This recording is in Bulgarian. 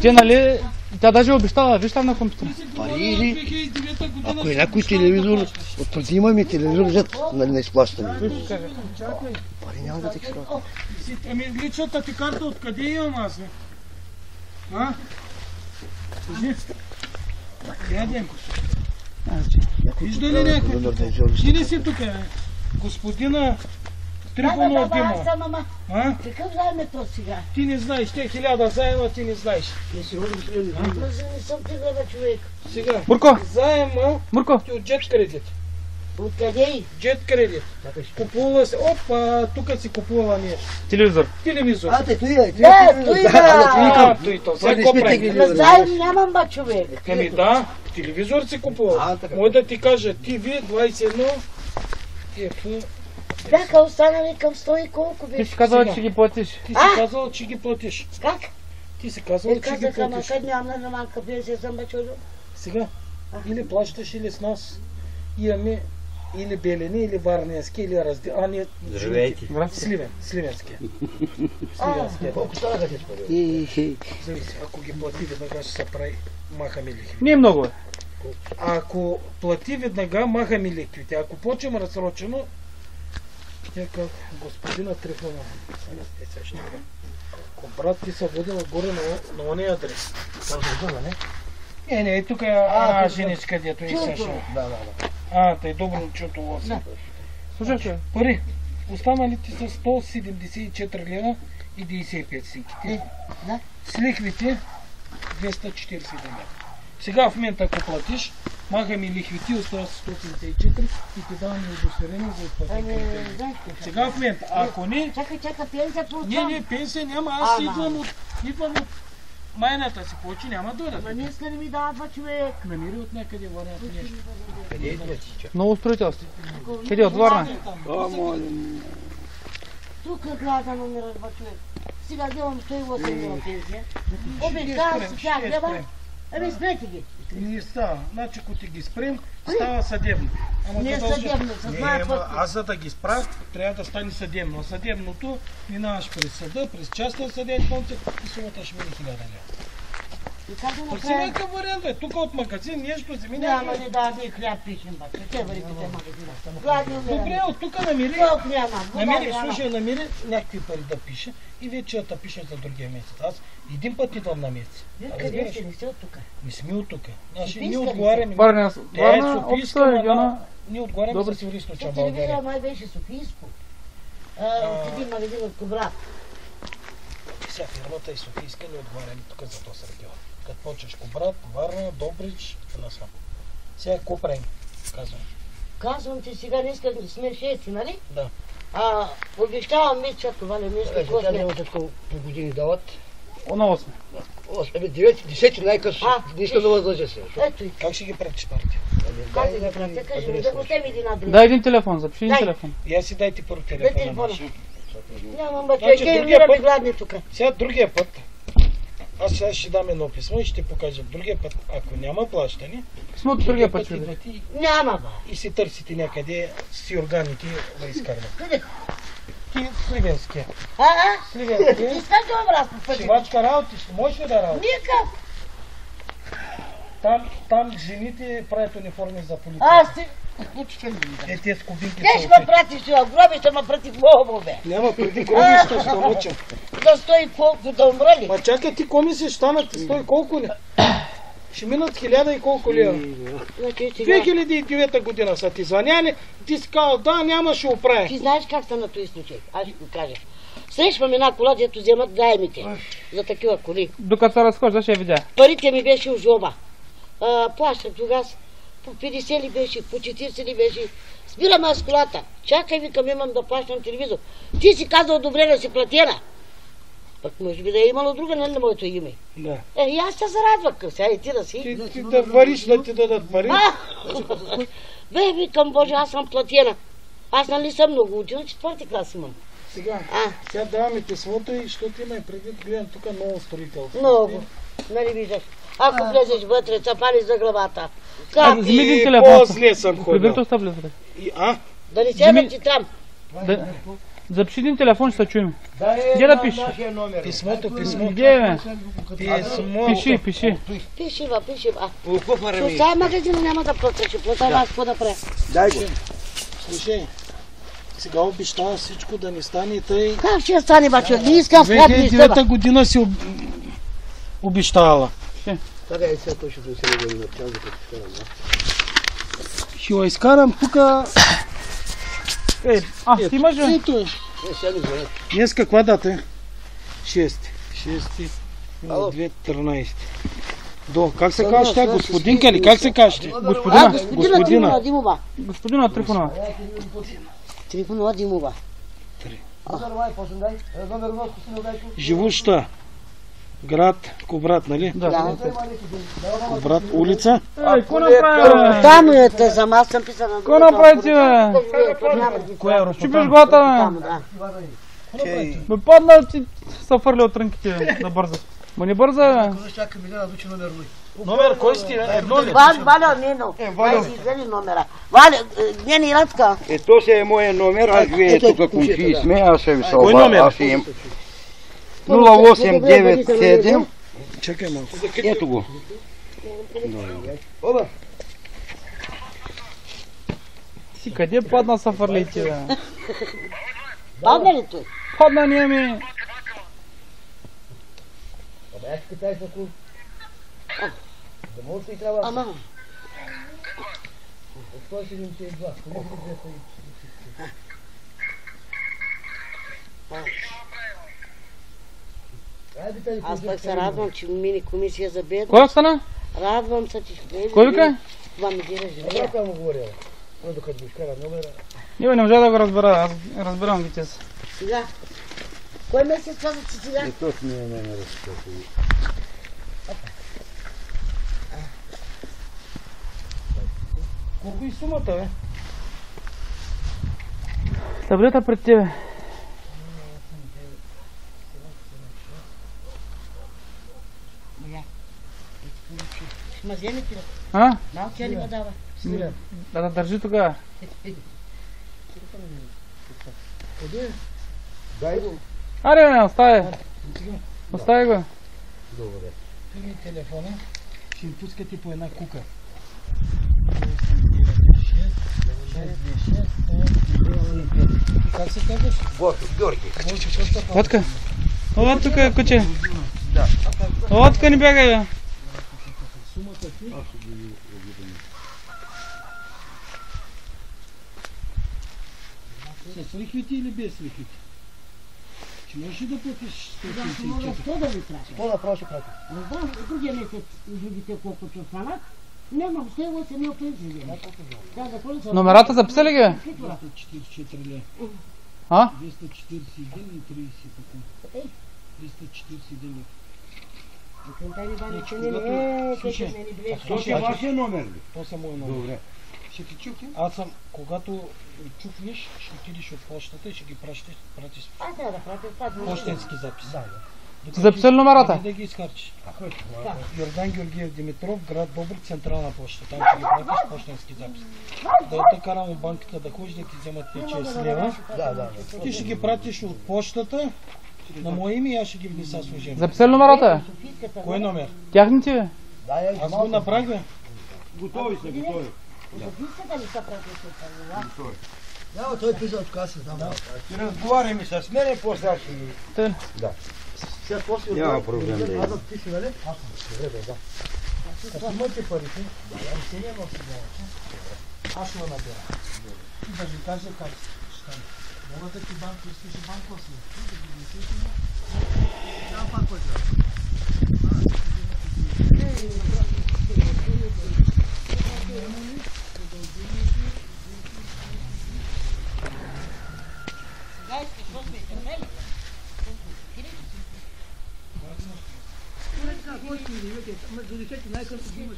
Те, нали, тя даже обещала, виж там на компютъра. Пари или, ако е някой телевизор, отпреди имаме телевизор, взет, нали, не изплащаме. Пари няма да те изплащаме. Ами личната ти карта откъде имам аз? А? Кажи. Ядем. Вижда ли някой? Ти ли си тук? Господина Трифонов Димов. Какъв заем е то сега? Ти не знаеш, те 1000 заема, ти не знаеш. Не си родим с лени. Не съм ти гледа човек. Сега. Мурко! Заема Мурко! ти от Джет Кредит. Откъде? Джет Кредит. Купувала си, опа, тук си купувала нещо. Телевизор. Телевизор. А, той е. Да, той Той то. Сега какво прави? заем нямам ба човек. Ами да, телевизор си купувала. Мой да ти кажа, TV 21 FF. Бяха останали към 100 и колко Ти беше. си казала, че ги платиш. Ти си казал, че ги платиш. Как? Ти си казал, че ги Казаха, ама платиш. къде няма на малка пенсия съм бе чудо. Сега, или плащаш, или с нас. Имаме или Белени, или Варненски, или раздел. А не, Здравейте. Сливен, Сливенския. Сливенския. Колко станаха тези пари? Зависи, ако ги плати веднага ще се прави, махаме лихви. Не е много, бе. Ако плати веднага, махаме лихвите. Ако почнем разсрочено, тя как господина Трифонов. Сега ще кажа. Ако брат ти се водила горе на ония адрес. Там се върна, не? Не, тук е женичка, дето и Саша. Да. Тъй добро чуто лоси. Слушай, че. Пари. Останалите са 174 лева и 95 синките. Да. С лихвите 241 лева. Сега в момента, ако платиш, махаме лихвите, остава 174 и ти даваме удостоверение за изплатен кредит. Сега в момента, ако не... Чакай, пенсия получавам. Не, пенсия няма, аз идвам от майната си, повече няма да Ама дойдат. днеска не ми дава ба човек. Намери от някъде вариант нещо. Къде идва ти? Много строителство. Къде от Варна? Тук глада номера ба човек. Сега делам 108 лева пенсия. Обещавам си тя гледа. Ами спрете ги. Не става. Значи, ако ти ги спрем, става съдебно. Не е съдебно, с моя път. Аз за да ги спра, трябва да стане съдебно. А съдебното минаваш през съда, през частен съдебен концерт и сумата ще мине 1000 лева. И как да Сега направим? какъв вариант е? Тук от магазин нещо вземи Няма някакъв. не да и хляб пишем ба. Те варите те магазина. Гладни умираме. Добре, от тук намери. Колко няма? Намери, слушай, намери някакви пари да пише и вече да пише за другия месец. Аз един път идвам на месец. Къде сте? Не си от тук. Не сме от тук. Значи, ние Софийска ли отговаряме. Варна, Тя е Варна, Софийска, обща региона. ние отговаряме Добре. за Североизточна По телевизора България. май беше Софийско. От един магазин от Кобрат. Сега фирмата е Софийска, не отговаряме тук за този регион. Като почнеш Кобрат, Варна, Добрич, насам. Сега какво правим? Казвам. Казвам ти сега, днеска сме 6, нали? Да. Обещавам ми, че това не днеска Тя косме. няма такова по години дават. На 8. 9, 10 най-късно. Не иска да възлъжа се. Ето и Как ще ги пратиш парите? как да ги правя? Кажи ми, да отем един адрес. Дай един телефон, запиши един Дай. телефон. И аз си дайте първо Дай телефона. телефона. Нямам бе, Значи, те другия умираме път- гладни тук. Сега другия път, аз сега ще дам едно писмо и ще покажа другия път, ако няма плащане, Писмото другия път ще идвате Няма ба. и си търсите някъде си органите да изкарват. Къде? Ти Сливенския. Ти Сливенския. искаш да образ по пътя? Шивачка работи, ще можеш ли да работиш? Никак. Там жените правят униформи за полиция. Аз ти... Учите ли ми? Те с кубинки Те ще ме пратиш в гроби, ще ме прати в Бобо, бе. Няма преди гроби, ще науча. Да стои колко да умра ли? Ма чакай, ти коми си станат, стой колко ли? Ще минат 1000 и колко лева. Значи сега... 2009 година са ти звъняли, ти си казал, да, няма, ще оправя. Ти знаеш как стана този случай? Аз ще го кажа. Срещвам една кола, дето вземат заемите за такива коли. Докато се разхожда, ще видя. Парите ми беше в жоба. Плащах тогава по 50 ли беше, по 40 ли беше. Спирам аз колата. Чакай, викам, имам да плащам телевизор. Ти си казал добре да си платена. Пък може би да е имало друга, нали на моето име. Да. И аз ще се радвам, сега и ти да си. Ти да вариш да ти дадат пари. Бе, викам, Боже, аз съм платена. Аз нали съм много учена, 4-ти клас имам. Сега даваме писмото и защото има и предвид, гледам тук много строителство. Много. Нали виждаш? Ако влезеш вътре, цапали за главата. Как? Вземи един И телефон. по-зле съм ходил. Прибирто стъбле вътре. Да не се ти там. Запиши един телефон, ще се чуем. Где да пишеш? Писмото. Где е? Писмо. Пиши. Пиши, ба. Що сега магазина няма да платя, ще плата аз какво да правя. Дай го. Слушай, сега обещава всичко да не стане тъй. Как ще стане, бачо? Не искам свят, не искам. 2009 година си обещала. Така е сега точно до сега година. Тя за като ще да. Ще я изкарам тука. Ти имаш ли? Ето е. Сега ми звънят. Днес каква дата е? 6. Ало. 2-13. Как се казваш тя? Господинка ли? Как се казваш ти? Господина. Господина Трифонова Димова. Господина Трифонова. Трифонова Димова. Живуща. Град Кубрат, нали? Да. Кубрат улица. Какво направи? Там е за аз съм писана. Какво направи, бе? Коя Чупиш глата, бе. Чей. Бе, паднал ти се фърли от рънките на бързо. Ма не бърза, бе. Чакай ми да учи номер мой. Номер кой сте? Едно ли? Валя, Нено. Дай си вземи номера. Валя, Нени Радка. То си е моя номер, аз вие тук кумши сме, аз ще ви се Кой номер? аз ще им 0897, Чакай малко. ето го. Оба. Си къде падна са фърлите, бе? Падна ли той? Падна ние ми. Абе, аз китай са ку. Да може да и трябва. Ама. 172. Аз пък се радвам, че мини комисия за бедност. Кой остана? Радвам се, че ще Кой вика? Това ми дира живея. Как му говоря? Докато го изкара номера. Не, бе, не можа да го разбера. Аз разбирам ги те са. Сега. Кой месец каза, че сега? Ето ми е номер. Колко и сумата, бе? Таблета пред тебе. Ма вземи ти. А? Малко тя ли ма дава? Да държи тогава. Дай го. Аре, бе, остави. Остави го. Добре. Пили телефона. Ще им пускате по една кука. Как се казваш? Бото, Георги. Отка. Ова тук е куче. Ова тук не бягай, бе. Сумата ти? С лихвите или без лихвите? Че можеш ли да платиш 164? Що да ви праша? Какво направо ще прати? Не знам, другия месец видите колко че останат. Нямам, все 8 мил пенсии. Да, за кой са? Номерата записали ги, бе? 244 лева. А? 241 и 30 така. 241 лева. Дай ми бани, че не Слушай, не биле. То си е вашия номер ли? То са моя номер. Добре. Ще ти чуки? Аз съм, когато чукнеш, ще отидеш от почтата и ще ги пратиш Аз трябва да пратя това. почтенски запис. Записали номерата? Да ги изхарчиш. Йордан Георгиев Димитров, град Добрич, централна почта. Там ще ги пратиш почтенски запис. Да те карам в банката да ходиш да ти вземат 5-6 лева. Да. Ти ще ги пратиш от почтата на мое име и аз ще ги внеса служебно. Записали номерата? Кой номер? Тяхните, бе? Да, Аз го направих, бе. Готови са, готови. Записката ли са пратя? Да, той писа от каса, знам. Ти разговаряй ми с мене, после аз ще ги... Те. Сега после от Няма проблем, да е. Аз ти си, нали? Аз съм. Добре, да. Като имате парите, да, не няма сега. Аз ще го набера. И да ви кажа как ще стане. Мога да ти банк, искаш и банкова си. Да ги внесеш и Няма пак който. Сега искаш 8 Най-късно ги имаш,